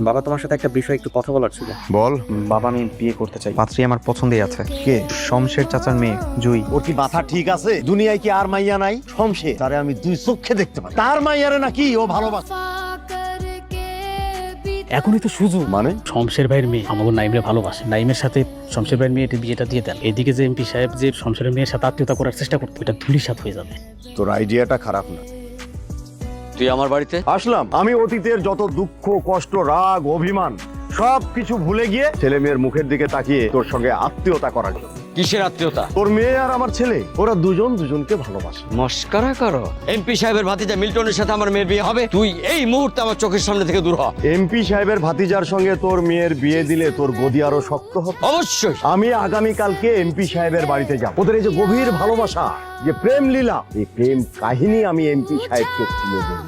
বাবা, তোমার সাথে একটা বিষয় একটু কথা বলার ছিল। বল। বাবা, আমি বিয়ে করতে চাই। পাত্রী আমার পছন্দেই আছে। কে? শমশের চাচার মেয়ে জুই। ওর কি মাথা ঠিক আছে? দুনিয়ায় কি আর মাইয়া নাই? শমশের তারে আমি দুই চোখে দেখতে পাই। তার মাইয়ারে নাকি ও ভালোবাসে। এখনই তো সুযোগ। মানে শমশের ভাইয়ের মেয়ে আমাকে নাইমরে ভালোবাসে, নাইমের সাথে শমশের ভাইয়ের মেয়েটি বিয়েটা দিয়ে দেন। এদিকে যে এমপি সাহেব যে শমশের মেয়ের সাথে আত্মীয়তা করার চেষ্টা করতো, এটা ধুলিসাৎ হয়ে যাবে। তোর আইডিয়াটা খারাপ না। তুই আমার বাড়িতে আসলাম আমি অতীতের যত দুঃখ কষ্ট রাগ অভিমান সব কিছু ভুলে গিয়ে ছেলে মেয়ের মুখের দিকে তাকিয়ে তোর সঙ্গে আত্মীয়তা করার জন্য। কিসের আত্মীয়তা? তোর মেয়ে আর আমার ছেলে ওরা দুজন দুজনকে ভালোবাসে। মস্কারা করো? এমপি সাহেবের ভাতিজা মিল্টনের সাথে আমার মেয়ের বিয়ে হবে? তুই এই মুহূর্তে আমার চোখের সামনে থেকে দূর হ। এমপি সাহেবের ভাতিজার সঙ্গে তোর মেয়ের বিয়ে দিলে তোর গদি আরো শক্ত হবে। অবশ্যই। আমি আগামীকালকে এমপি সাহেবের বাড়িতে যাব। ওদের এই যে গভীর ভালোবাসা, যে প্রেম লীলা, এই প্রেম কাহিনী আমি এমপি সাহেবকে তুলে দেব।